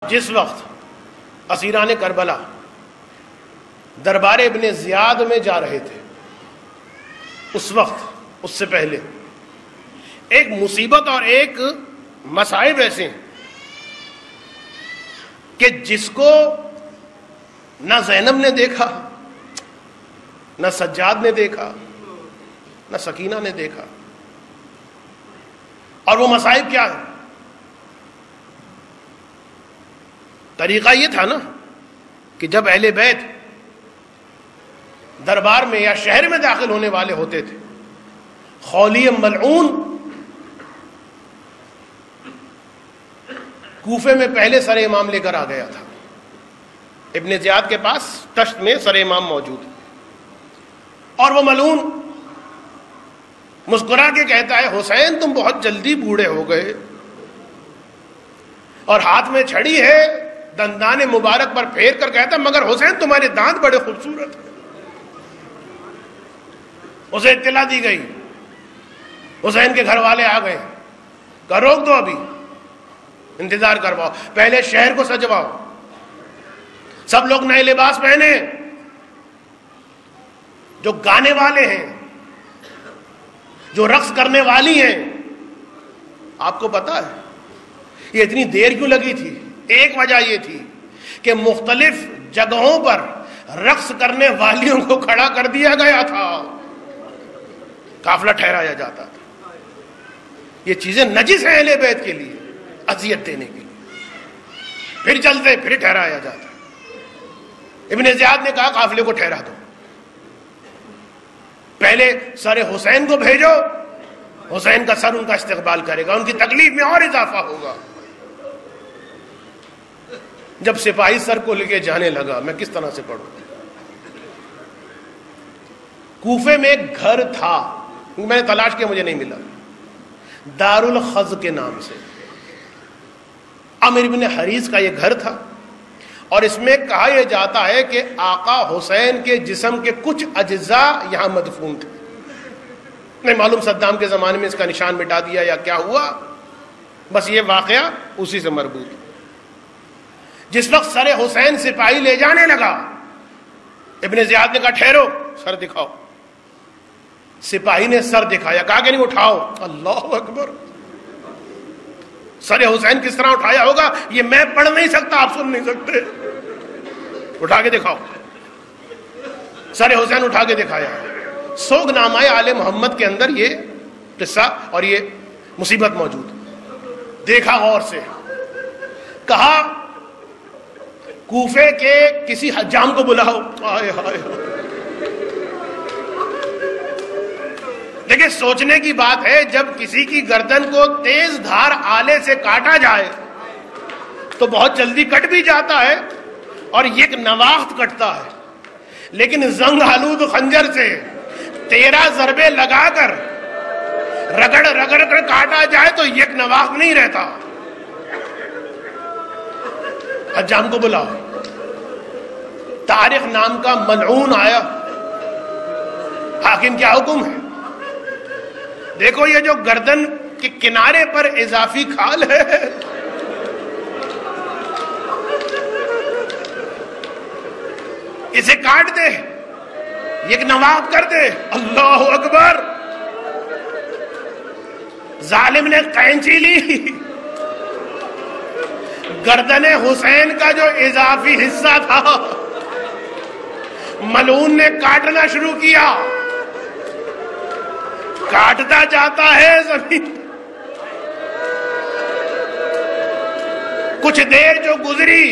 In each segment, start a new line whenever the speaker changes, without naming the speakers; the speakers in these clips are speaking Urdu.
جس وقت اسیران کربلا دربار ابن زیاد میں جا رہے تھے، اس وقت، اس سے پہلے ایک مصیبت اور ایک مصائب ایسے ہیں کہ جس کو نہ زینب نے دیکھا، نہ سجاد نے دیکھا، نہ سکینہ نے دیکھا. اور وہ مصائب کیا ہے؟ طریقہ یہ تھا نا کہ جب اہل بیت دربار میں یا شہر میں داخل ہونے والے ہوتے تھے، خولی ملعون کوفے میں پہلے سر امام لے کر آ گیا تھا. ابن زیاد کے پاس تشت میں سر امام موجود ہے، اور وہ ملعون مسکرا کے کہتا ہے حسین تم بہت جلدی بوڑھے ہو گئے، اور ہاتھ میں چھڑی ہے، دندان مبارک پر پھیر کر کہتا ہے مگر حسین تمہارے دانت بڑے خوبصورت ہیں. اسے اطلاع دی گئی، حسین کے گھر والے آ گئے، کہا روک دو، ابھی انتظار کرواؤ، پہلے شہر کو سجواؤ، سب لوگ نئے لباس پہنے، جو گانے والے ہیں، جو رقص کرنے والی ہیں. آپ کو پتا ہے یہ اتنی دیر کیوں لگی تھی؟ ایک وجہ یہ تھی کہ مختلف جگہوں پر رقص کرنے والیوں کو کھڑا کر دیا گیا تھا، قافلہ ٹھہرایا جاتا تھا. یہ چیزیں نجس ہیں اہل بیت کے لیے، اذیت دینے کے لیے، پھر چلتے پھر ٹھہرایا جاتا. ابن زیاد نے کہا قافلے کو ٹھہرا دو، پہلے سر حسین کو بھیجو، حسین کا سر ان کا استقبال کرے گا، ان کی تکلیف میں اور اضافہ ہوگا. جب سپاہی سر کو لے کے جانے لگا، میں کس طرح سے پڑھوں؟ کوفے میں ایک گھر تھا، میں نے تلاش کیا مجھے نہیں ملا، دار الخز کے نام سے عامر بن حریث کا یہ گھر تھا، اور اس میں کہا یہ جاتا ہے کہ آقا حسین کے جسم کے کچھ اجزاء یہاں مدفون تھے. نہیں معلوم صدام کے زمانے میں اس کا نشان مٹا دیا یا کیا ہوا، بس یہ واقعہ اسی سے مربوط. جس وقت سر حسین سپاہی لے جانے لگا، ابن زیاد نے کہا ٹھہرو، سر دکھاؤ. سپاہی نے سر دکھایا، کہا کہ نہیں اٹھاؤ. اللہ اکبر! سر حسین کس طرح اٹھایا ہوگا یہ میں پڑھ نہیں سکتا، آپ سن نہیں سکتے. اٹھا کے دکھاؤ. سر حسین اٹھا کے دکھایا. سوگ نامہ آل محمد کے اندر یہ قصہ اور یہ مصیبت موجود. دیکھا غور سے، کہا کوفے کے کسی حجام کو بلاؤ. آئے ہائے! دیکھیں سوچنے کی بات ہے، جب کسی کی گردن کو تیز دھار آلے سے کاٹا جائے تو بہت جلدی کٹ بھی جاتا ہے اور یک نواخت کٹتا ہے، لیکن زنگ آلود خنجر سے 13 ضربے لگا کر رگڑ رگڑ کر کاٹا جائے تو یک نواخت نہیں رہتا. حجام کو بلاؤ. طارق نام کا ملعون آیا. حاکم کیا حکم ہے؟ دیکھو یہ جو گردن کے کنارے پر اضافی کھال ہے، اسے کاٹ دے، یک نواخت کر دے. اللہ اکبر! ظالم نے قینچی لی، گردن حسین کا جو اضافی حصہ تھا ملعون نے کاٹنا شروع کیا. کاٹتا جاتا ہے زمین. کچھ دیر جو گزری،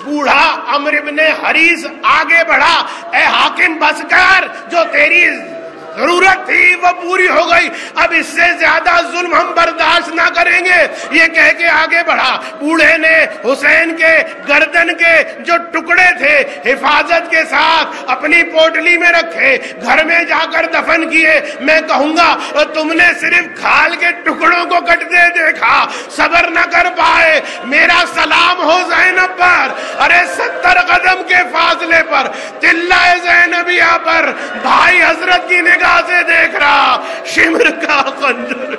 بوڑھا عمرو بن حریث آگے بڑھا، اے حاکم بس کر، جو تیری ضرورت تھی وہ پوری ہو گئی، اب اس سے زیادہ ظلم ہم برداشت نہ کریں گے. یہ کہہ کے آگے بڑھا. بوڑھے نے حسین کے گردن کے جو ٹکڑے تھے حفاظت کے ساتھ اپنی پوٹلی میں رکھے، گھر میں جا کر دفن کیے. میں کہوں گا تم نے صرف کھال کے ٹکڑوں کو کٹتے دیکھا، صبر نہ کر پائے. میرا سلام ہو زینب پر، ارے 70 قدم کے فاصلے پر، تلہ زینبیہ پر بھائی حضرت کی نگاہ سے دیکھ رہا، شمر کا خنجر